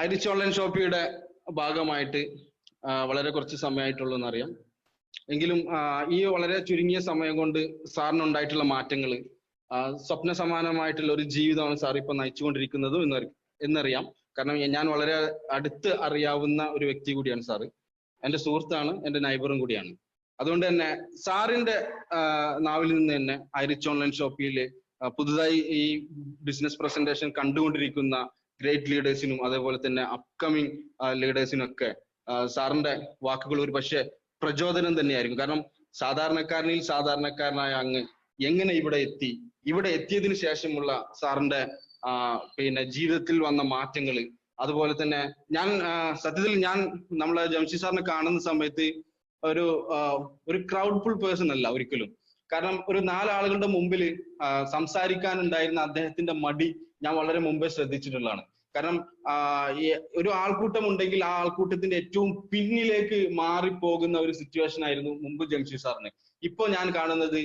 ഐറിച്ച് online ഷോപ്പിയുടെ ഭാഗമായിട്ട് വളരെ കുറച്ച് സമയമായിട്ടുള്ളൂ എന്നറിയാം. എങ്കിലും ഈ വളരെ ചുരുങ്ങിയ സമയം കൊണ്ട് സാറിനുണ്ടായിട്ടുള്ള മാറ്റങ്ങൾ, സ്വപ്ന സമാനമായിട്ടുള്ള ഒരു ജീവിതമാണ് സാർ ഇപ്പൊ നയിച്ചുകൊണ്ടിരിക്കുന്നത് എന്നറിയാം. കാരണം ഞാൻ വളരെ അടുത്ത് അറിയാവുന്ന ഒരു വ്യക്തി കൂടിയാണ് സാറ്. എൻ്റെ സുഹൃത്താണ്, എൻ്റെ നൈബറും കൂടിയാണ്. അതുകൊണ്ട് തന്നെ സാറിന്റെ നാവിൽ നിന്ന് തന്നെ ഐറിച്ച് ഓൺലൈൻ ഷോപ്പിൽ പുതുതായി ഈ ബിസിനസ് പ്രസന്റേഷൻ കണ്ടുകൊണ്ടിരിക്കുന്ന ഗ്രേറ്റ് ലീഡേഴ്സിനും അതേപോലെ തന്നെ അപ്കമിങ് ലീഡേഴ്സിനും ഒക്കെ സാറിന്റെ വാക്കുകൾ ഒരു പക്ഷേ പ്രചോദനം തന്നെയായിരിക്കും. കാരണം സാധാരണക്കാരനിൽ സാധാരണക്കാരനായ അങ്ങ് എങ്ങനെ ഇവിടെ എത്തിയതിനു ശേഷമുള്ള സാറിന്റെ ജീവിതത്തിൽ വന്ന മാറ്റങ്ങൾ, അതുപോലെ തന്നെ സത്യത്തിൽ ഞാൻ നമ്മളെ ജംഷി സാറിനെ കാണുന്ന സമയത്ത് ഒരു ക്രൗഡ്ഫുൾ പേഴ്സൺ അല്ല ഒരിക്കലും. കാരണം ഒരു 4 ആളുകളുടെ മുമ്പിൽ സംസാരിക്കാനുണ്ടായിരുന്ന അദ്ദേഹത്തിന്റെ മടി ഞാൻ വളരെ മുമ്പേ ശ്രദ്ധിച്ചിട്ടുള്ളതാണ്. കാരണം ഒരു ആൾക്കൂട്ടം ഉണ്ടെങ്കിൽ ആ ആൾക്കൂട്ടത്തിന്റെ ഏറ്റവും പിന്നിലേക്ക് മാറിപ്പോകുന്ന ഒരു സിറ്റുവേഷൻ ആയിരുന്നു മുമ്പ് ജംഷി സാറിന്. ഇപ്പൊ ഞാൻ കാണുന്നത്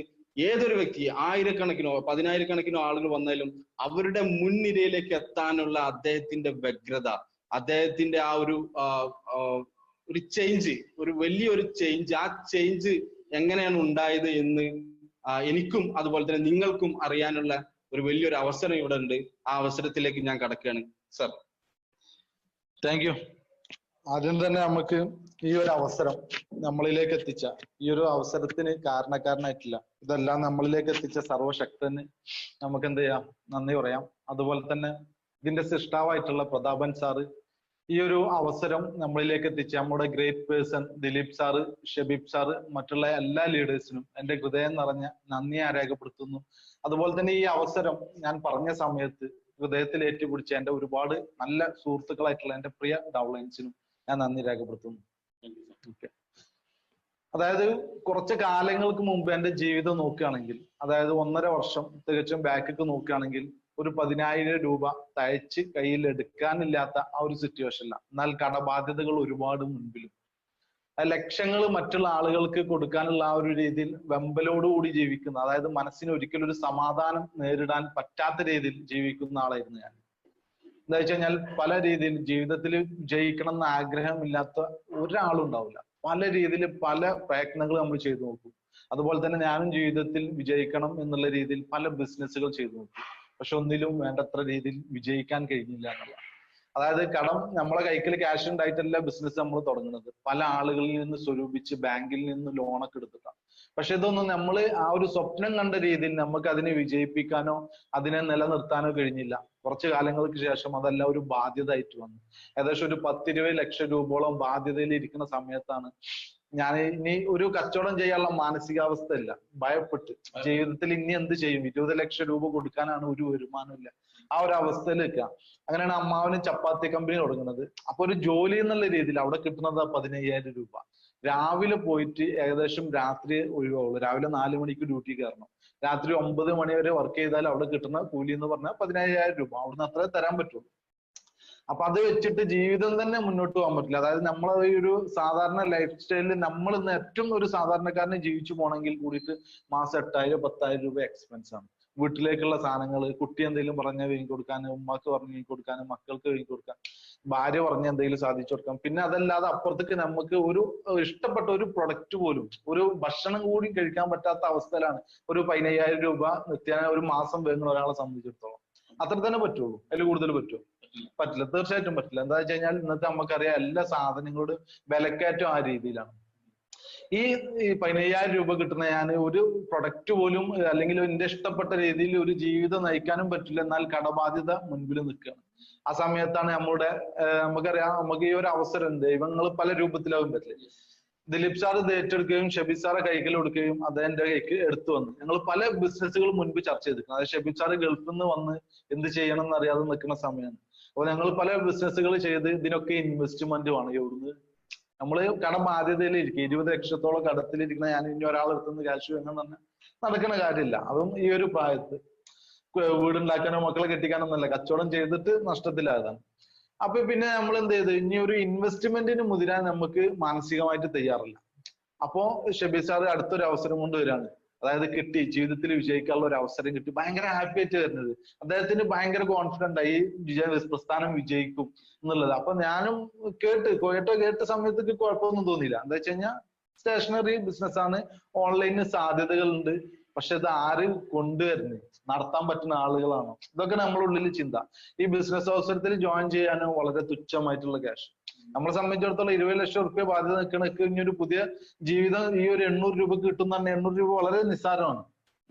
ഏതൊരു വ്യക്തി 1000കണക്കിനോ 10000കണക്കിനോ ആളുകൾ വന്നാലും അവരുടെ മുൻനിരയിലേക്ക് എത്താനുള്ള അദ്ദേഹത്തിന്റെ വ്യഗ്രത, അദ്ദേഹത്തിന്റെ ആ ഒരു ചേഞ്ച്, ഒരു വലിയൊരു ചേഞ്ച്, ആ ചേഞ്ച് എങ്ങനെയാണ് ഉണ്ടായത് എന്ന് എനിക്കും അതുപോലെ തന്നെ നിങ്ങൾക്കും അറിയാനുള്ള ഒരു വലിയൊരു അവസരം ഇവിടെ ഉണ്ട്. ആ അവസരത്തിലേക്ക് ഞാൻ കടക്കുകയാണ് സർ. Thank you. ആദ്യം തന്നെ നമുക്ക് ഈ ഒരു അവസരം നമ്മളിലേക്ക് എത്തിച്ച ഈ ഒരു അവസരത്തിന് കാരണക്കാരനായിട്ടില്ല, ഇതെല്ലാം നമ്മളിലേക്ക് എത്തിച്ച സർവശക്തന് നമുക്ക് എന്ത് ചെയ്യാം, നന്ദി പറയാം. അതുപോലെ തന്നെ ഇതിന്റെ സൃഷ്ടാവായിട്ടുള്ള പ്രതാപൻ സാറ് ഈ ഒരു അവസരം നമ്മളിലേക്ക് എത്തിച്ച നമ്മുടെ great person Dileep sir, Shabeeb sir, മറ്റുള്ള എല്ലാ ലീഡേഴ്സിനും എന്റെ ഹൃദയം നിറഞ്ഞ നന്ദി രേഖപ്പെടുത്തുന്നു. അതുപോലെ തന്നെ ഈ അവസരം ഞാൻ പറഞ്ഞ സമയത്ത് ഹൃദയത്തിൽ ഏറ്റുപിടിച്ച എന്റെ ഒരുപാട് നല്ല സുഹൃത്തുക്കളായിട്ടുള്ള എന്റെ പ്രിയ ഡൗൺലൈൻസിനും ഞാൻ നന്ദി രേഖപ്പെടുത്തുന്നു. അതായത് കുറച്ച് കാലങ്ങൾക്ക് മുമ്പ് എന്റെ ജീവിതം നോക്കുകയാണെങ്കിൽ, അതായത് 1.5 വർഷം തികച്ചും ബാക്കിക്ക് നോക്കുകയാണെങ്കിൽ, ഒരു 10,000 രൂപ തയ്ച്ച് കയ്യിൽ എടുക്കാനില്ലാത്ത ആ ഒരു സിറ്റുവേഷനിലാണ്. എന്നാൽ കടബാധ്യതകൾ ഒരുപാട് മുൻപിലും, ലക്ഷങ്ങൾ മറ്റുള്ള ആളുകൾക്ക് കൊടുക്കാനുള്ള ആ ഒരു രീതിയിൽ വെമ്പലോടുകൂടി ജീവിക്കുന്ന, അതായത് മനസ്സിന് ഒരിക്കലും ഒരു സമാധാനം നേരിടാൻ പറ്റാത്ത രീതിയിൽ ജീവിക്കുന്ന ആളായിരുന്നു ഞാൻ. എന്താ വെച്ച് കഴിഞ്ഞാൽ പല രീതിയിൽ ജീവിതത്തിൽ വിജയിക്കണം എന്ന ആഗ്രഹമില്ലാത്ത ഒരാളും ഉണ്ടാവില്ല. പല രീതിയിൽ പല പ്രയത്നങ്ങൾ നമ്മൾ ചെയ്തു നോക്കും. അതുപോലെ തന്നെ ഞാനും ജീവിതത്തിൽ വിജയിക്കണം എന്നുള്ള രീതിയിൽ പല ബിസിനസ്സുകൾ ചെയ്തു നോക്കും. പക്ഷെ ഒന്നിലും വേണ്ടത്ര രീതിയിൽ വിജയിക്കാൻ കഴിഞ്ഞില്ല എന്നുള്ള, അതായത് കടം നമ്മളെ കൈക്കൽ ക്യാഷ് ഉണ്ടായിട്ടല്ല ബിസിനസ് നമ്മൾ തുടങ്ങുന്നത്. പല ആളുകളിൽ നിന്ന് സ്വരൂപിച്ച് ബാങ്കിൽ നിന്ന് ലോണൊക്കെ എടുത്തിട്ടാണ്. പക്ഷെ ഇതൊന്നും നമ്മൾ ആ ഒരു സ്വപ്നം കണ്ട രീതിയിൽ നമുക്ക് അതിനെ വിജയിപ്പിക്കാനോ അതിനെ നിലനിർത്താനോ കഴിഞ്ഞില്ല. കുറച്ചു കാലങ്ങൾക്ക് ശേഷം അതെല്ലാം ഒരു ബാധ്യത ആയിട്ട് വന്നു. ഏകദേശം ഒരു 10-20 ലക്ഷം രൂപയോളം ബാധ്യതയിൽ ഇരിക്കുന്ന സമയത്താണ് ഞാൻ ഇനി ഒരു കച്ചവടം ചെയ്യാനുള്ള മാനസികാവസ്ഥ ഇല്ല, ഭയപ്പെട്ട് ജീവിതത്തിൽ ഇനി എന്ത് ചെയ്യും, 20 ലക്ഷം രൂപ കൊടുക്കാനാണ് ഒരു വരുമാനം ഇല്ല, ആ ഒരു അവസ്ഥയിൽ നിൽക്കുക. അങ്ങനെയാണ് അമ്മാവന് ചപ്പാത്തി കമ്പനി തുടങ്ങുന്നത്. അപ്പൊ ഒരു ജോലി എന്നുള്ള രീതിയിൽ അവിടെ കിട്ടുന്നത് 15,000 രൂപ. രാവിലെ പോയിട്ട് ഏകദേശം രാത്രി ഒഴിവാവുള്ളൂ. രാവിലെ 4 മണിക്ക് ഡ്യൂട്ടി കയറണം, രാത്രി 9 മണി വരെ വർക്ക് ചെയ്താൽ അവിടെ കിട്ടുന്ന കൂലി എന്ന് പറഞ്ഞാൽ 15,000 രൂപ. അവിടുന്ന് അത്രേ തരാൻ പറ്റുള്ളൂ. അപ്പൊ അത് വെച്ചിട്ട് ജീവിതം തന്നെ മുന്നോട്ട് പോകാൻ പറ്റില്ല. അതായത് നമ്മളെ ഈ ഒരു സാധാരണ ലൈഫ് സ്റ്റൈലിൽ നമ്മൾ ഇന്ന് ഏറ്റവും ഒരു സാധാരണക്കാരനെ ജീവിച്ചു പോകണമെങ്കിൽ കൂടിയിട്ട് മാസം 8,000-10,000 രൂപ എക്സ്പെൻസ് ആണ്. വീട്ടിലേക്കുള്ള സാധനങ്ങൾ, കുട്ടി എന്തെങ്കിലും പറഞ്ഞ വാങ്ങി കൊടുക്കാനും, ഉമ്മക്ക് പറഞ്ഞ് വാങ്ങി കൊടുക്കാനും, മക്കൾക്ക് വാങ്ങി കൊടുക്കാൻ, ഭാര്യ പറഞ്ഞ എന്തെങ്കിലും സാധിച്ചു കൊടുക്കാം. പിന്നെ അതല്ലാതെ അപ്പുറത്തേക്ക് നമുക്ക് ഒരു ഇഷ്ടപ്പെട്ട ഒരു പ്രൊഡക്റ്റ് പോലും, ഒരു ഭക്ഷണം കൂടി കഴിക്കാൻ പറ്റാത്ത അവസ്ഥയിലാണ് ഒരു 15,000 രൂപ നിത്യേന ഒരു മാസം വേങ്ങുന്ന ഒരാളെ സംബന്ധിച്ചിടത്തോളം. അത്ര തന്നെ പറ്റുള്ളൂ, അതിൽ കൂടുതൽ പറ്റുമോ? പറ്റില്ല, തീർച്ചയായിട്ടും പറ്റില്ല. എന്താ വെച്ച് കഴിഞ്ഞാൽ ഇന്നത്തെ നമുക്കറിയാം എല്ലാ സാധനങ്ങളുടെ വിലക്കയറ്റം ആ രീതിയിലാണ്. ഈ 15,000 രൂപ കിട്ടുന്ന ഞാൻ ഒരു പ്രൊഡക്റ്റ് പോലും അല്ലെങ്കിൽ എന്റെ ഇഷ്ടപ്പെട്ട രീതിയിൽ ഒരു ജീവിതം നയിക്കാനും പറ്റില്ല. എന്നാൽ കടബാധ്യത മുൻപിൽ നിൽക്കുകയാണ്. ആ സമയത്താണ് നമുക്കറിയാം നമുക്ക് ഈ ഒരു അവസരം ദൈവങ്ങൾ പല രൂപത്തിലാവും പറ്റില്ല. ദിലീപ് സാർ ഇത് ഏറ്റെടുക്കുകയും ഷബീബ് സാറെ കൈകൾ കൊടുക്കുകയും അത് എന്റെ കൈക്ക് എടുത്തു വന്നു. ഞങ്ങൾ പല ബിസിനസ്സുകൾ മുൻപ് ചർച്ച ചെയ്തിട്ടുണ്ട്. അതായത് ഷബീബ് സാറ് ഗൾഫിൽ നിന്ന് വന്ന് എന്ത് ചെയ്യണം എന്ന് അറിയാതെ നിൽക്കുന്ന സമയമാണ്. അപ്പൊ ഞങ്ങൾ പല ബിസിനസ്സുകൾ ചെയ്ത് ഇതിനൊക്കെ ഇൻവെസ്റ്റ്മെന്റ് വേണം. എവിടുന്ന് നമ്മള് കടം ബാധ്യതയിൽ ഇരിക്കും. 20 ലക്ഷത്തോളം കടത്തിലിരിക്കുന്ന ഞാൻ ഇനി ഒരാളെടുത്തുനിന്ന് ക്യാഷ് വേണമെന്ന് പറഞ്ഞാൽ നടക്കുന്ന കാര്യമില്ല. അതും ഈ ഒരു പ്രായത്ത് വീടുണ്ടാക്കാനോ മക്കളെ കെട്ടിക്കാനോ ഒന്നല്ല, കച്ചവടം ചെയ്തിട്ട് നഷ്ടത്തിലായതാണ്. അപ്പൊ പിന്നെ നമ്മൾ എന്ത് ചെയ്ത് ഇനി ഒരു ഇൻവെസ്റ്റ്മെന്റിന് മുതിരാൻ നമുക്ക് മാനസികമായിട്ട് തയ്യാറില്ല. അപ്പോ ഷബീർ സാർ അടുത്തൊരു അവസരം കൊണ്ടുവരാണ്. അതായത് കിട്ടി, ജീവിതത്തിൽ വിജയിക്കാനുള്ള ഒരു അവസരം കിട്ടി, ഭയങ്കര ഹാപ്പി ആയിട്ട് വരുന്നത്. അദ്ദേഹത്തിന് ഭയങ്കര കോൺഫിഡന്റ് ആയി പ്രസ്ഥാനം വിജയിക്കും എന്നുള്ളത്. അപ്പൊ ഞാനും കേട്ട സമയത്തേക്ക് കുഴപ്പമൊന്നും തോന്നിയില്ല. എന്താ വെച്ച് കഴിഞ്ഞാൽ സ്റ്റേഷനറി ബിസിനസ് ആണ്, ഓൺലൈനിൽ സാധ്യതകളുണ്ട്, പക്ഷെ ഇത് ആര് കൊണ്ടുവരുന്നത്, നടത്താൻ പറ്റുന്ന ആളുകളാണോ, ഇതൊക്കെ നമ്മുടെ ഉള്ളിൽ ചിന്ത. ഈ ബിസിനസ് അവസരത്തിൽ ജോയിൻ ചെയ്യാനോ വളരെ തുച്ഛമായിട്ടുള്ള ക്യാഷ്. നമ്മളെ സംബന്ധിച്ചിടത്തോളം 20 ലക്ഷം റുപ്യ ബാധ്യത നിൽക്കണ ഇനി ഒരു പുതിയ ജീവിതം ഈ ഒരു 800 രൂപ കിട്ടുന്ന 800 രൂപ വളരെ നിസ്സാരമാണ്.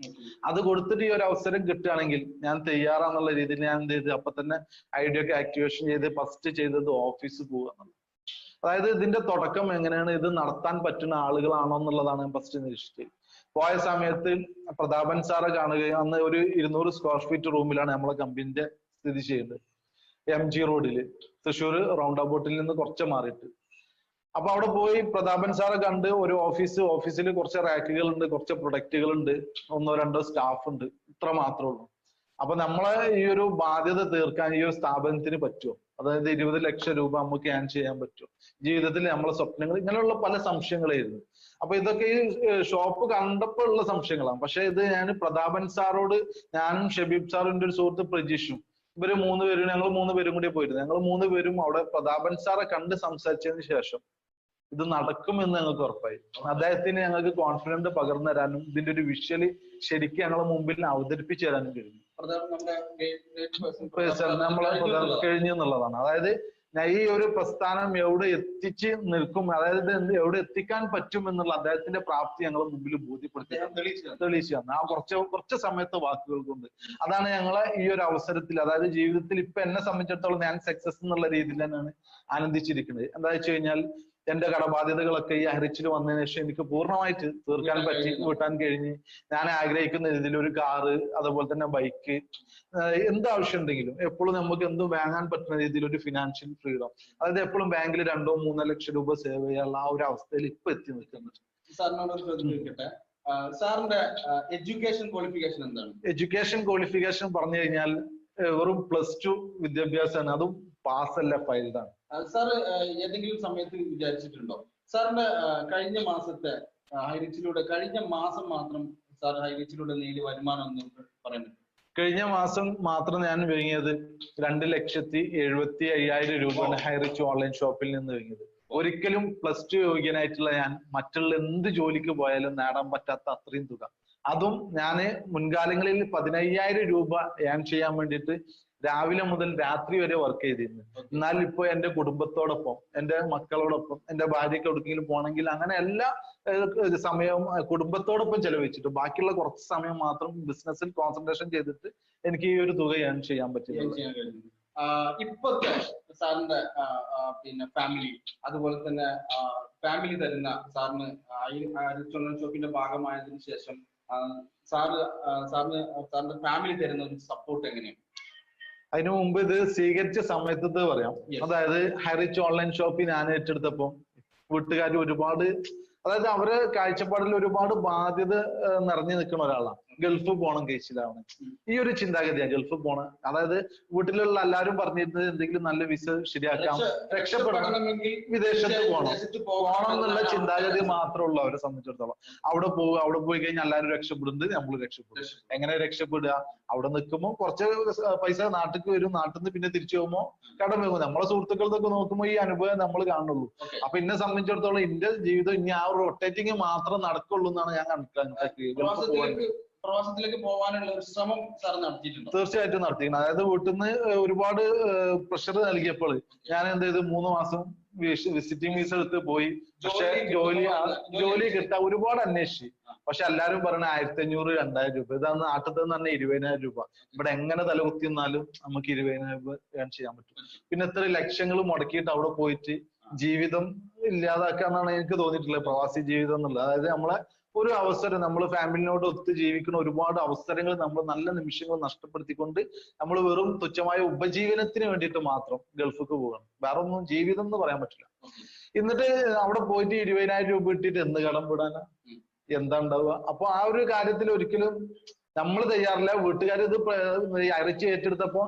അത് കൊടുത്തിട്ട് ഈ ഒരു അവസരം കിട്ടുകയാണെങ്കിൽ ഞാൻ തയ്യാറാന്നുള്ള രീതിയിൽ ഞാൻ എന്ത് ചെയ്ത് അപ്പൊ തന്നെ ഐഡിയ ഒക്കെ ആക്ടിവേഷൻ ചെയ്ത് ഫസ്റ്റ് ചെയ്തത് ഓഫീസിൽ പോകുക എന്നുള്ളത്. അതായത് ഇതിന്റെ തുടക്കം എങ്ങനെയാണ്, ഇത് നടത്താൻ പറ്റുന്ന ആളുകളാണോ എന്നുള്ളതാണ് ഞാൻ ഫസ്റ്റ് നിരീക്ഷിച്ചത്. പോയ സമയത്ത് പ്രതാപൻ സാറെ കാണുകയും അന്ന് ഒരു 200 സ്ക്വയർ ഫീറ്റ് റൂമിലാണ് നമ്മളെ കമ്പനിന്റെ സ്ഥിതി ചെയ്യുന്നത്, MG റോഡില്, തൃശ്ശൂർ റൗണ്ട് അബൌട്ടിൽ നിന്ന് കുറച്ച് മാറിയിട്ട്. അപ്പൊ അവിടെ പോയി പ്രതാപൻ സാറെ കണ്ട് ഒരു ഓഫീസിൽ കുറച്ച് റാക്കുകൾ ഉണ്ട്, കുറച്ച് പ്രൊഡക്റ്റുകൾ ഉണ്ട്, 1-2 സ്റ്റാഫ് ഉണ്ട്, ഇത്ര മാത്രമേ ഉള്ളൂ. അപ്പൊ നമ്മളെ ഈ ഒരു ബാധ്യത തീർക്കാൻ ഈ ഒരു സ്ഥാപനത്തിന് പറ്റുമോ, അതായത് 20 ലക്ഷം രൂപ നമുക്ക് ഏൺ ചെയ്യാൻ പറ്റുമോ, ജീവിതത്തിൽ നമ്മളെ സ്വപ്നങ്ങൾ, ഇങ്ങനെയുള്ള പല സംശയങ്ങളായിരുന്നു. അപ്പൊ ഇതൊക്കെ ഈ ഷോപ്പ് കണ്ടപ്പോൾ ഉള്ള സംശയങ്ങളാണ്. പക്ഷെ ഇത് ഞാൻ പ്രതാപൻ സാറോട്, ഞാനും ഷബീബ് സാറിന്റെ ഒരു സുഹൃത്ത് പ്രജീഷും, ഇവര് 3 പേരും, ഞങ്ങൾ 3 പേരും കൂടി പോയിരുന്നു. ഞങ്ങൾ 3 പേരും അവിടെ പ്രതാപൻ സാറെ കണ്ട് സംസാരിച്ചതിന് ശേഷം ഇത് നടക്കുമെന്ന് ഞങ്ങൾക്ക് ഉറപ്പായി. അദ്ദേഹത്തിന് ഞങ്ങൾക്ക് കോൺഫിഡന്റ് പകർന്നു തരാനും ഇതിന്റെ ഒരു വിഷ്വലി ശരിക്കും ഞങ്ങളെ മുമ്പിൽ അവതരിപ്പിച്ചു തരാനും കഴിഞ്ഞു. നമ്മളെ കഴിഞ്ഞു എന്നുള്ളതാണ്. അതായത് ഈ ഒരു പ്രസ്ഥാനം എവിടെ എത്തിച്ച് നിൽക്കും, അതായത് എവിടെ എത്തിക്കാൻ പറ്റും എന്നുള്ള അദ്ദേഹത്തിന്റെ പ്രാപ്തി ഞങ്ങളെ മുമ്പിൽ ബോധ്യപ്പെടുത്തി തെളിയിച്ചു തന്നു ആ കുറച്ച് സമയത്തെ വാക്കുകൾ കൊണ്ട്. അതാണ് ഞങ്ങളെ ഈ ഒരു അവസരത്തിൽ, അതായത് ജീവിതത്തിൽ ഇപ്പൊ എന്നെ സംബന്ധിച്ചിടത്തോളം ഞാൻ സക്സസ് എന്നുള്ള രീതിയിൽ തന്നെയാണ് ആനന്ദിച്ചിരിക്കുന്നത്. എന്താ വെച്ച് കഴിഞ്ഞാൽ എന്റെ കടബാധ്യതകളൊക്കെ ഈ ഹരിച്ചിൽ വന്നതിന് ശേഷം എനിക്ക് പൂർണ്ണമായിട്ട് തീർക്കാൻ പറ്റി, വീട്ടാൻ കഴിഞ്ഞ്, ഞാൻ ആഗ്രഹിക്കുന്ന രീതിയിൽ ഒരു കാറ്, അതുപോലെ തന്നെ ബൈക്ക്, എന്ത് ആവശ്യം ഉണ്ടെങ്കിലും എപ്പോഴും നമുക്ക് എന്തും വാങ്ങാൻ പറ്റുന്ന രീതിയിൽ ഒരു ഫിനാൻഷ്യൽ ഫ്രീഡം, അതായത് എപ്പോഴും ബാങ്കിൽ 2-3 ലക്ഷം രൂപ സേവ് ചെയ്യാനുള്ള ആ ഒരു അവസ്ഥയിൽ ഇപ്പൊ എത്തി നിൽക്കുന്നത്. സാറിനോട് ഒരു ചോദ്യം ചോദിക്കട്ടെ, സാറിന്റെ എഡ്യൂക്കേഷൻ ക്വാളിഫിക്കേഷൻ എന്താണ്? എഡ്യൂക്കേഷൻ ക്വാളിഫിക്കേഷൻ പറഞ്ഞു കഴിഞ്ഞാൽ വെറും +2 വിദ്യാഭ്യാസമാണ്, അതും പാസ്സല്ല, ഫൈൽഡാണ്. സാർ ഏതെങ്കിലും സമയത്ത് വിചാരിച്ചിട്ടുണ്ടോ സാറിന്റെ കഴിഞ്ഞ മാസത്തെ ഹൈറിച്ചിലൂടെ, കഴിഞ്ഞ മാസം മാത്രം സാർ ഹൈറിച്ചിലൂടെ നേടിയ വരുമാനം എന്ന് പറയാൻ പറ്റും? കഴിഞ്ഞ മാസം മാത്രം ഞാൻ വാങ്ങിയത് 2,75,000 രൂപയാണ് ഹൈറിച്ച് ഓൺലൈൻ ഷോപ്പിൽ നിന്ന് വാങ്ങിയത്. ഒരിക്കലും +2 യോഗ്യനായിട്ടുള്ള ഞാൻ മറ്റുള്ള എന്ത് ജോലിക്ക് പോയാലും നേടാൻ പറ്റാത്ത അത്രയും തുക. അതും ഞാന് മുൻകാലങ്ങളിൽ 15,000 രൂപ ഏൺ ചെയ്യാൻ വേണ്ടിയിട്ട് രാവിലെ മുതൽ രാത്രി വരെ വർക്ക് ചെയ്തിരുന്നു. എന്നാൽ ഇപ്പൊ എന്റെ കുടുംബത്തോടൊപ്പം, എന്റെ മക്കളോടൊപ്പം, എന്റെ ഭാര്യയ്ക്ക് എവിടെയെങ്കിലും പോകണമെങ്കിൽ അങ്ങനെ എല്ലാ സമയവും കുടുംബത്തോടൊപ്പം ചെലവഴിച്ചിട്ട് ബാക്കിയുള്ള കുറച്ച് സമയം മാത്രം ബിസിനസ്സിൽ കോൺസെൻട്രേഷൻ ചെയ്തിട്ട് എനിക്ക് ഈ ഒരു തുക ഏൺ ചെയ്യാൻ പറ്റും. ഇപ്പോഴത്തെ സാറിന്റെ പിന്നെ ഫാമിലി, അതുപോലെ തന്നെ ഫാമിലി തരുന്ന സാറിന് ഓൺലൈൻ ഷോപ്പിന്റെ ഭാഗമായതിനു ശേഷം സാറിന്റെ ഫാമിലി തരുന്ന ഒരു സപ്പോർട്ട് എങ്ങനെയാണ്? അതിനു മുമ്പ് ഇത് സ്വീകരിച്ച സമയത്ത് പറയാം. അതായത് ഹൈറിച്ച് ഓൺലൈൻ ഷോപ്പ് ഞാൻ ഏറ്റെടുത്തപ്പോ വീട്ടുകാർ ഒരുപാട്, അതായത് അവരെ കാഴ്ചപ്പാടിൽ ഒരുപാട് ബാധ്യത നിറഞ്ഞു നിൽക്കുന്ന ഒരാളാണ്. ഗൾഫ് പോകണം, കേസിലാവണം, ഈ ഒരു ചിന്താഗതിയാണ് ഗൾഫ് പോണം. അതായത് വീട്ടിലുള്ള എല്ലാവരും പറഞ്ഞിരുന്നത് എന്തെങ്കിലും നല്ല വിസ ശരിയാക്കാം, രക്ഷപ്പെടണം, വിദേശത്ത് പോകണം എന്നുള്ള ചിന്താഗതി മാത്രമേ ഉള്ളൂ അവരെ സംബന്ധിച്ചിടത്തോളം. അവിടെ പോയി കഴിഞ്ഞാൽ എല്ലാവരും രക്ഷപ്പെടുന്നത്, നമ്മൾ രക്ഷപ്പെടും. എങ്ങനെ രക്ഷപ്പെടുക? അവിടെ നിൽക്കുമ്പോൾ കുറച്ച് പൈസ നാട്ടിലേക്ക് വരും, നാട്ടിൽ നിന്ന് പിന്നെ തിരിച്ചു പോകുമ്പോൾ കടം വരും. നമ്മളെ സുഹൃത്തുക്കൾക്കൊക്കെ നോക്കുമ്പോൾ ഈ അനുഭവം നമ്മൾ കാണുള്ളൂ. അപ്പൊ എന്നെ സംബന്ധിച്ചിടത്തോളം എന്റെ ജീവിതം ഇനി ആ റൊട്ടേറ്റിംഗ് മാത്രം നടക്കുള്ളൂ എന്നാണ് ഞാൻ കണക്കാക്കുന്നത്. പ്രവാസത്തിലേക്ക് പോകാനുള്ള ഒരു ശ്രമം സാർ നടത്തിയിട്ടുണ്ടോ? തീർച്ചയായിട്ടും നടത്തിയിരുന്നു. അതായത് വീട്ടിൽ നിന്ന് ഒരുപാട് പ്രഷർ നൽകിയപ്പോൾ ഞാൻ എന്ത് ചെയ്തു, 3 മാസം വിസിറ്റിംഗ് വിസ എടുത്ത് പോയി. പക്ഷെ ജോലി കിട്ടാൻ ഒരുപാട് അന്വേഷിച്ചു. പക്ഷെ എല്ലാരും പറഞ്ഞ 1,500-2,000 രൂപ, ഇതാണ് നാട്ടിൽ നിന്ന് തന്നെ 20,000 രൂപ. ഇവിടെ എങ്ങനെ തലകുത്തി നിന്നാലും നമുക്ക് 20,000 രൂപ ഏൺ ചെയ്യാൻ പറ്റും. പിന്നെ ഇത്ര ലക്ഷങ്ങൾ മുടക്കിയിട്ട് അവിടെ പോയിട്ട് ജീവിതം ഇല്ലാതാക്കാന്നാണ് എനിക്ക് തോന്നിയിട്ടുള്ളത്, പ്രവാസി ജീവിതം എന്നുള്ളത്. അതായത് നമ്മളെ ഒരു അവസരം, നമ്മൾ ഫാമിലിനോട് ഒത്ത് ജീവിക്കുന്ന ഒരുപാട് അവസരങ്ങൾ നമ്മൾ നല്ല നിമിഷങ്ങൾ നഷ്ടപ്പെടുത്തിക്കൊണ്ട് നമ്മൾ വെറും തുച്ഛമായ ഉപജീവനത്തിന് വേണ്ടിയിട്ട് മാത്രം ഗൾഫിക്ക് പോകണം. വേറെ ഒന്നും ജീവിതം എന്ന് പറയാൻ പറ്റില്ല. എന്നിട്ട് അവിടെ പോയിട്ട് 20,000 രൂപ ഇട്ടിട്ട് എന്ത് കടം വിടാനാ, എന്താ ഉണ്ടാവുക? അപ്പൊ ആ ഒരു കാര്യത്തിൽ ഒരിക്കലും നമ്മൾ തയ്യാറില്ല. വീട്ടുകാർ ഇത് ഇറച്ചി ഏറ്റെടുത്തപ്പോ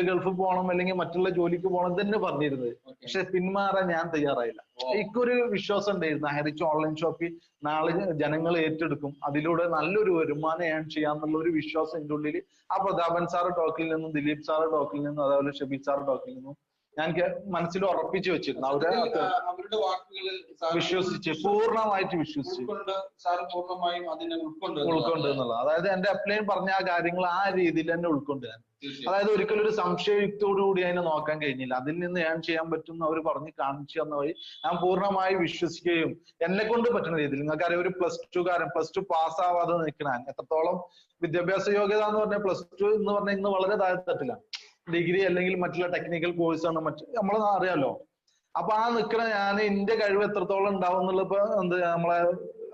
ഗൾഫിൽ പോകണം അല്ലെങ്കിൽ മറ്റുള്ള ജോലിക്ക് പോകണം തന്നെ പറഞ്ഞിരുന്നത്. പക്ഷെ പിന്മാറാൻ ഞാൻ തയ്യാറായില്ല. എനിക്കൊരു വിശ്വാസം ഉണ്ടായിരുന്നു, ഹൈറിച്ച് ഓൺലൈൻ ഷോപ്പിൽ നാളെ ജനങ്ങൾ ഏറ്റെടുക്കും, അതിലൂടെ നല്ലൊരു വരുമാനം ഏൺ ചെയ്യാന്നുള്ള ഒരു വിശ്വാസം എന്റെ ഉള്ളിൽ ആ പ്രതാപൻ സാറ് ടോക്കിൽ നിന്നും ദിലീപ് സാറ് ടോക്കിൽ നിന്നും അതേപോലെ ഷബീർ സാറ് ടോക്കിൽ നിന്നും ഞാൻ മനസ്സിൽ ഉറപ്പിച്ചു വെച്ചിരുന്നു. അവരുടെ വാക്കുകൾ വിശ്വസിച്ച് പൂർണ്ണമായിട്ട് വിശ്വസിച്ച് ഉൾക്കൊണ്ട് എന്നുള്ളത്. അതായത് എന്റെ അപ്ലൈൻ പറഞ്ഞ ആ കാര്യങ്ങൾ ആ രീതിയിൽ തന്നെ ഉൾക്കൊണ്ട് ഞാൻ, അതായത് ഒരിക്കലും ഒരു സംശയയുക്തോടു കൂടി അതിനെ നോക്കാൻ കഴിഞ്ഞില്ല. അതിൽ നിന്ന് ഞാൻ ചെയ്യാൻ പറ്റുന്ന അവർ പറഞ്ഞ് കാണിച്ചു തന്ന വഴി ഞാൻ പൂർണ്ണമായി വിശ്വസിക്കുകയും എന്നെ കൊണ്ട് പറ്റുന്ന രീതിയിൽ, നിങ്ങൾക്കറിയാം ഒരു പ്ലസ് ടു പാസ്സാവാതെ നിൽക്കണ എത്രത്തോളം വിദ്യാഭ്യാസ യോഗ്യത എന്ന് പറഞ്ഞാൽ +2 എന്ന് പറഞ്ഞാൽ ഇന്ന് വളരെ താഴെത്തട്ടിലാണ്. ഡിഗ്രി അല്ലെങ്കിൽ മറ്റുള്ള ടെക്നിക്കൽ കോഴ്സാണ് നമ്മൾ അറിയാലോ. അപ്പൊ ആ നിൽക്കണ ഞാൻ എന്റെ കഴിവ് എത്രത്തോളം ഉണ്ടാവും എന്നുള്ള ഇപ്പൊ നമ്മളെ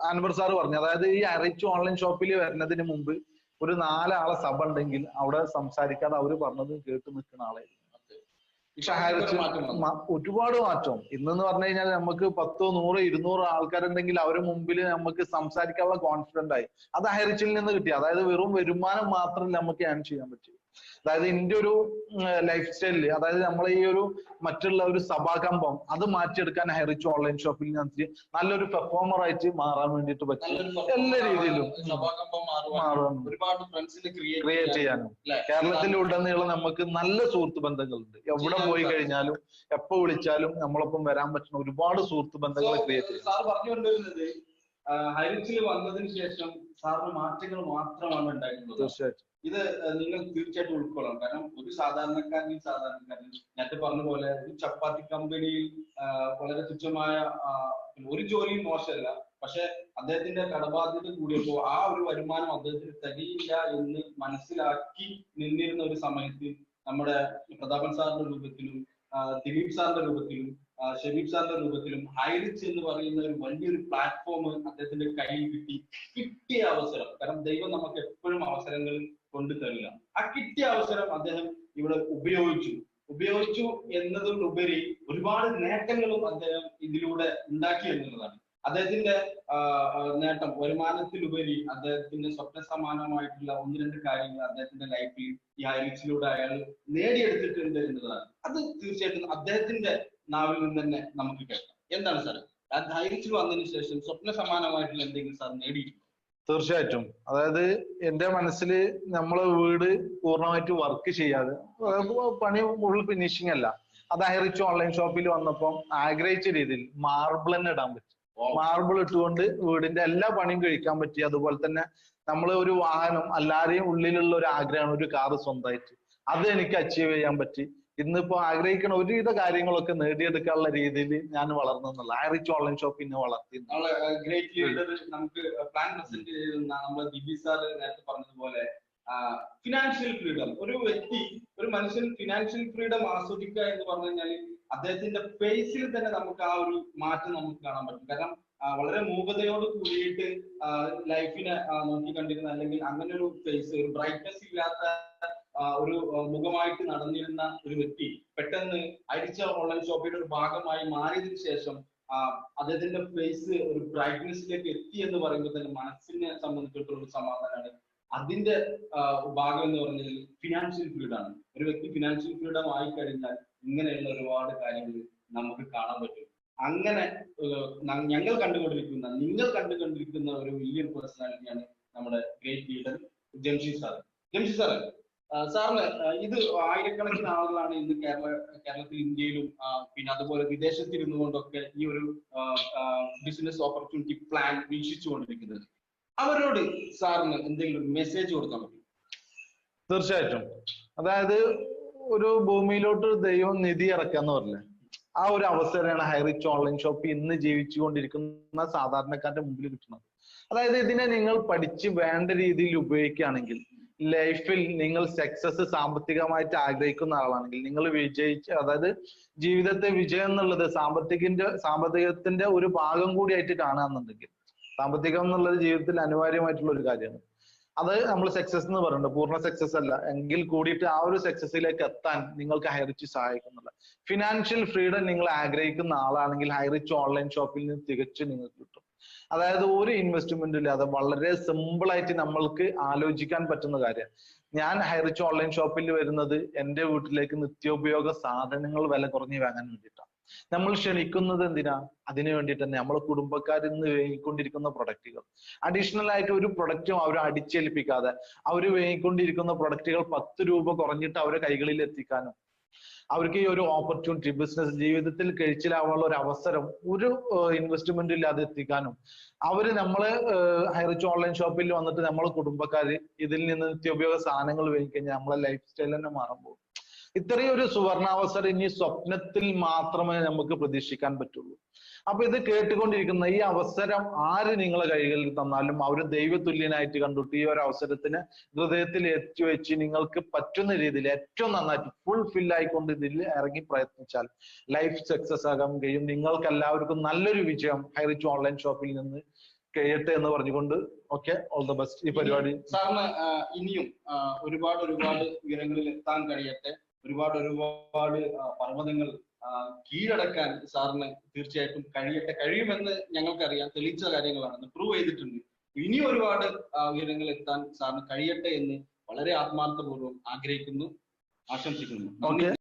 അൻവർ സാറ് പറഞ്ഞു. അതായത് ഈ ഹൈറിച്ച് ഓൺലൈൻ ഷോപ്പിൽ വരുന്നതിന് മുമ്പ് ഒരു 4 ആളെ സഭ ഉണ്ടെങ്കിൽ അവിടെ സംസാരിക്കാതെ അവര് പറഞ്ഞത് കേട്ട് നിൽക്കുന്ന ആളായിരുന്നു. പക്ഷെ ഹൈറിച്ച് ഒരുപാട് മാറ്റം. ഇന്നെന്ന് പറഞ്ഞു കഴിഞ്ഞാൽ നമുക്ക് 10, 100, 200 ആൾക്കാരുണ്ടെങ്കിൽ അവരുടെ മുമ്പിൽ നമുക്ക് സംസാരിക്കാനുള്ള കോൺഫിഡന്റ് ആയി. അത് ഹൈറിച്ചിൽ നിന്ന് കിട്ടി. അതായത് വെറും വരുമാനം മാത്രം നമുക്ക് ഏൺ ചെയ്യാൻ പറ്റും. അതായത് എന്റെ ഒരു ലൈഫ് സ്റ്റൈലില്, അതായത് നമ്മളെ ഈ ഒരു മറ്റുള്ള ഒരു സഭാകമ്പം അത് മാറ്റിയെടുക്കാൻ ഹൈറിച്ച് ഓൺലൈൻ ഷോപ്പിൽ ഞാൻ നല്ലൊരു പെർഫോമർ ആയിട്ട് മാറാൻ വേണ്ടിയിട്ട് പറ്റും. എല്ലാ രീതിയിലും ക്രിയേറ്റ് ചെയ്യാനും കേരളത്തിലുടനീളം നമുക്ക് നല്ല സുഹൃത്ത് ബന്ധങ്ങളുണ്ട്. എവിടെ പോയി കഴിഞ്ഞാലും എപ്പോ വിളിച്ചാലും നമ്മളൊപ്പം വരാൻ പറ്റുന്ന ഒരുപാട് സുഹൃത്ത് ബന്ധങ്ങൾ ക്രിയേറ്റ് ചെയ്യാം. ഹൈറിച്ചിൽ വന്നതിന് ശേഷം സാറിന് മാറ്റങ്ങൾ മാത്രമാണ് ഉണ്ടായിട്ടുള്ളത്. തീർച്ചയായിട്ടും ഇത് നിങ്ങൾ തീർച്ചയായിട്ടും ഉൾക്കൊള്ളണം. കാരണം ഒരു സാധാരണക്കാരൻ നേരത്തെ പറഞ്ഞ പോലെ ഒരു ചപ്പാത്തി കമ്പനിയിൽ വളരെ തുച്ഛമായ ഒരു ജോലിയും മോശമല്ല, പക്ഷെ അദ്ദേഹത്തിന്റെ കടബാധ്യത കൂടിയപ്പോ ആ ഒരു വരുമാനം അദ്ദേഹത്തിന് തികയില്ല എന്ന് മനസ്സിലാക്കി നിന്നിരുന്ന ഒരു സമയത്ത് നമ്മുടെ പ്രതാപൻ സാറിന്റെ രൂപത്തിലും ദിലീപ് സാറിന്റെ രൂപത്തിലും ഷബീബ് സാറിന്റെ രൂപത്തിലും ഹൈറിച്ച് എന്ന് പറയുന്ന ഒരു വലിയൊരു പ്ലാറ്റ്ഫോം അദ്ദേഹത്തിന്റെ കയ്യിൽ കിട്ടിയ അവസരം, കാരണം ദൈവം നമുക്ക് എപ്പോഴും അവസരങ്ങൾ കൊണ്ടു തരില്ല. ആ കിട്ടിയ അവസരം അദ്ദേഹം ഇവിടെ ഉപയോഗിച്ചു എന്നതിലുപരി ഒരുപാട് നേട്ടങ്ങളും അദ്ദേഹം ഇതിലൂടെ ഉണ്ടാക്കി എന്നുള്ളതാണ്. അദ്ദേഹത്തിന്റെ നേട്ടം വരുമാനത്തിലുപരി അദ്ദേഹത്തിന്റെ സ്വപ്ന സമാനമായിട്ടുള്ള 1-2 കാര്യങ്ങൾ അദ്ദേഹത്തിന്റെ ലൈഫിൽ ഈ ഹൈറിച്ചിലൂടെ അയാൾ നേടിയെടുത്തിട്ടുണ്ട് എന്നതാണ്. അത് തീർച്ചയായിട്ടും അദ്ദേഹത്തിന്റെ നാവിൽ നിന്ന് തന്നെ നമുക്ക് കേൾക്കാം. എന്താണ് സാർ ഹൈറിച്ചിൽ വന്നതിന് ശേഷം സ്വപ്ന സമാനമായിട്ടുള്ള എന്തെങ്കിലും സാർ നേടിയിട്ടുണ്ടോ? തീർച്ചയായിട്ടും. അതായത് എന്റെ മനസ്സിൽ നമ്മളെ വീട് പൂർണ്ണമായിട്ട് വർക്ക് ചെയ്യാതെ പണി ഫുൾ ഫിനിഷിംഗ് അല്ല. അത് ഹൈറിച്ച് ഓൺലൈൻ ഷോപ്പിൽ വന്നപ്പം ആഗ്രഹിച്ച രീതിയിൽ മാർബിൾ തന്നെ ഇടാൻ പറ്റും. മാർബിൾ ഇട്ടുകൊണ്ട് വീടിന്റെ എല്ലാ പണിയും കഴിക്കാൻ പറ്റി. അതുപോലെ തന്നെ നമ്മൾ ഒരു വാഹനം എല്ലാരെയും ഉള്ളിലുള്ള ഒരു ആഗ്രഹമാണ് ഒരു കാറ് സ്വന്തമായിട്ട്, അത് എനിക്ക് അച്ചീവ് ചെയ്യാൻ പറ്റി. ഇന്നിപ്പോ ആഗ്രഹിക്കുന്ന ഒരുവിധ കാര്യങ്ങളൊക്കെ നേടിയെടുക്കാനുള്ള രീതിയിൽ ഞാൻ വളർന്നെന്നുള്ള ഹൈറിച്ച് ഓൺലൈൻ ഷോപ്പിനെ വളർത്തി. ഗ്രേറ്റ് ലീഡർ നമുക്ക് പ്ലാൻ പ്രസന്റ് ചെയ്യുന്ന നമ്മുടെ ദിബി സാർ നേരത്തെ പറഞ്ഞതുപോലെ ഫിനാൻഷ്യൽ ഫ്രീഡം, ഒരു മനുഷ്യൻ ഫിനാൻഷ്യൽ ഫ്രീഡം ആസ്വദിക്കുക എന്ന് പറഞ്ഞു കഴിഞ്ഞാൽ അദ്ദേഹത്തിന്റെ ഫേസിൽ തന്നെ നമുക്ക് ആ ഒരു മാറ്റം നമുക്ക് കാണാൻ പറ്റും. കാരണം വളരെ മൂകതയോട് കൂടിയിട്ട് ലൈഫിനെ നോക്കിക്കണ്ടിരുന്ന, അല്ലെങ്കിൽ അങ്ങനെ ഒരു ഫേസ്, ഒരു ബ്രൈറ്റ്നസ് ഇല്ലാത്ത ഒരു മുഖമായിട്ട് നടന്നിരുന്ന ഒരു വ്യക്തി പെട്ടെന്ന് ഹൈറിച്ച് ഓൺലൈൻ ഷോപ്പിന്റെ ഒരു ഭാഗമായി മാറിയതിനു ശേഷം അദ്ദേഹത്തിന്റെ ഫേസ് ഒരു ബ്രൈറ്റ്നസ്സിലേക്ക് എത്തി എന്ന് പറയുമ്പോൾ തന്നെ മനസ്സിനെ സംബന്ധിച്ചിടത്തോളം ഒരു സമാധാനമാണ്. അതിന്റെ ഭാഗം എന്ന് പറഞ്ഞാൽ ഫിനാൻഷ്യൽ ഫ്രീഡം ആണ്. ഒരു വ്യക്തി ഫിനാൻഷ്യൽ ഫ്രീഡം ആയി കഴിഞ്ഞാൽ ഇങ്ങനെയുള്ള ഒരുപാട് കാര്യങ്ങൾ നമുക്ക് കാണാൻ പറ്റും. അങ്ങനെ നിങ്ങൾ കണ്ടുകൊണ്ടിരിക്കുന്ന ഒരു വലിയൊരു പേഴ്സണാലിറ്റിയാണ് നമ്മുടെ great leader Jamsheed sir. Jamsheed sir, സാറിന് ഇത് ആയിരക്കണക്കിന് ആളുകളാണ് ഇന്ന് കേരളത്തിൽ, ഇന്ത്യയിലും പിന്നെ അതുപോലെ വിദേശത്തിരുന്നു കൊണ്ടൊക്കെ ഈ ഒരു ബിസിനസ് ഓപ്പർച്യൂണിറ്റി പ്ലാൻ വീക്ഷിച്ചുകൊണ്ടിരിക്കുന്നത്. അവരോട് സാറിന് എന്തെങ്കിലും മെസ്സേജ് കൊടുക്കാൻ പറ്റും? തീർച്ചയായിട്ടും. അതായത് ഒരു ഭൂമിയിലോട്ട് ദൈവം നിധി ഇറക്കാന്ന് പറഞ്ഞില്ലേ, ആ ഒരു അവസരമാണ് ഹൈറിച്ച് ഓൺലൈൻ ഷോപ്പ് ഇന്ന് ജീവിച്ചുകൊണ്ടിരിക്കുന്ന സാധാരണക്കാരുടെ മുമ്പിൽ കിട്ടുന്നത്. അതായത് ഇതിനെ നിങ്ങൾ പഠിച്ച് വേണ്ട രീതിയിൽ ഉപയോഗിക്കുകയാണെങ്കിൽ ലൈഫിൽ നിങ്ങൾ സക്സസ് സാമ്പത്തികമായിട്ട് ആഗ്രഹിക്കുന്ന ആളാണെങ്കിൽ, നിങ്ങൾ അതായത് ജീവിതത്തെ വിജയം എന്നുള്ളത് സാമ്പത്തികത്തിന്റെ ഒരു ഭാഗം കൂടിയായിട്ട് കാണാന്നുണ്ടെങ്കിൽ, സാമ്പത്തികം എന്നുള്ളത് ജീവിതത്തിൽ അനിവാര്യമായിട്ടുള്ള ഒരു കാര്യമാണ്. അത് നമ്മൾ സക്സസ് എന്ന് പറയുന്നുണ്ട്, പൂർണ്ണ സക്സസ് അല്ല എങ്കിൽ കൂടിയിട്ട് ആ ഒരു സക്സസിലേക്ക് എത്താൻ നിങ്ങൾക്ക് ഹൈറിച്ച് സഹായിക്കുന്നില്ല. ഫിനാൻഷ്യൽ ഫ്രീഡം നിങ്ങൾ ആഗ്രഹിക്കുന്ന ആളാണെങ്കിൽ ഹൈറിച്ച് ഓൺലൈൻ ഷോപ്പിൽ നിന്ന് തികച്ചും നിങ്ങൾക്ക് കിട്ടും. അതായത് ഒരു ഇൻവെസ്റ്റ്മെന്റ് ഇല്ലാതെ വളരെ സിമ്പിൾ ആയിട്ട് നമ്മൾക്ക് ആലോചിക്കാൻ പറ്റുന്ന കാര്യം. ഞാൻ ഹൈറിച്ച് ഓൺലൈൻ ഷോപ്പിൽ വരുന്നത് എന്റെ വീട്ടിലേക്ക് നിത്യോപയോഗ സാധനങ്ങൾ വില കുറഞ്ഞ് വാങ്ങാൻ വേണ്ടിയിട്ടാണ്. നമ്മൾ ക്ഷണിക്കുന്നത് എന്തിനാ? അതിനു വേണ്ടിയിട്ട് തന്നെ. നമ്മളെ കുടുംബക്കാരിൽ നിന്ന് വാങ്ങിക്കൊണ്ടിരിക്കുന്ന പ്രൊഡക്റ്റുകൾ, അഡീഷണൽ ആയിട്ട് ഒരു പ്രൊഡക്റ്റും അവർ അടിച്ചേൽപ്പിക്കാതെ അവർ വാങ്ങിക്കൊണ്ടിരിക്കുന്ന പ്രൊഡക്റ്റുകൾ 10 രൂപ കുറഞ്ഞിട്ട് അവരെ കൈകളിൽ എത്തിക്കാനും, അവർക്ക് ഈ ഒരു ഓപ്പർച്യൂണിറ്റി, ബിസിനസ് ജീവിതത്തിൽ കഴിച്ചിലാവാനുള്ള ഒരു അവസരം ഒരു ഇൻവെസ്റ്റ്മെന്റ് ഇല്ലാതെ എത്തിക്കാനും, അവര് നമ്മള് ഹൈറിച്ച് ഓൺലൈൻ ഷോപ്പിൽ വന്നിട്ട് നമ്മളെ കുടുംബക്കാര് ഇതിൽ നിന്ന് നിത്യോപയോഗ സാധനങ്ങൾ വാങ്ങിക്കഴിഞ്ഞാൽ നമ്മളെ ലൈഫ് സ്റ്റൈൽ തന്നെ മാറുമ്പോൾ ഇത്രയും ഒരു സുവർണാവസരം ഇനി സ്വപ്നത്തിൽ മാത്രമേ നമുക്ക് പ്രതീക്ഷിക്കാൻ പറ്റുള്ളൂ. അപ്പൊ ഇത് കേട്ടുകൊണ്ടിരിക്കുന്ന ഈ അവസരം ആര് നിങ്ങളെ കൈകളിൽ തന്നാലും അവർ ദൈവതുല്യനായിട്ട് കണ്ടിട്ട് ഈ ഒരു അവസരത്തിന് ഹൃദയത്തിൽ എത്തിവെച്ച് നിങ്ങൾക്ക് പറ്റുന്ന രീതിയിൽ ഏറ്റവും നന്നായിട്ട് ഫുൾ ആയിക്കൊണ്ട് ഇതിൽ ഇറങ്ങി പ്രയത്നിച്ചാൽ ലൈഫ് സക്സസ് ആകാൻ കഴിയും. നിങ്ങൾക്ക് എല്ലാവർക്കും നല്ലൊരു വിജയം ഹൈറിച്ച് ഓൺലൈൻ ഷോപ്പിൽ നിന്ന് കഴിയട്ടെ എന്ന് പറഞ്ഞുകൊണ്ട് ഓക്കെ, ഓൾ ദ ബെസ്റ്റ്. ഈ പരിപാടി സാറിന് ഇനിയും ഒരുപാട് ഉയരങ്ങളിൽ എത്താൻ കഴിയട്ടെ. ഒരുപാട് പർവ്വതങ്ങൾ കീഴടക്കാൻ സാറിന് തീർച്ചയായിട്ടും കഴിയുമെന്ന് ഞങ്ങൾക്കറിയാം. തെളിയിച്ച കാര്യങ്ങളാണ്, പ്രൂവ് ചെയ്തിട്ടുണ്ട്. ഇനി ഒരുപാട് ഉയരങ്ങൾ എത്താൻ സാറിന് കഴിയട്ടെ എന്ന് വളരെ ആത്മാർത്ഥപൂർവ്വം ആഗ്രഹിക്കുന്നു, ആശംസിക്കുന്നു. ഓക്കെ.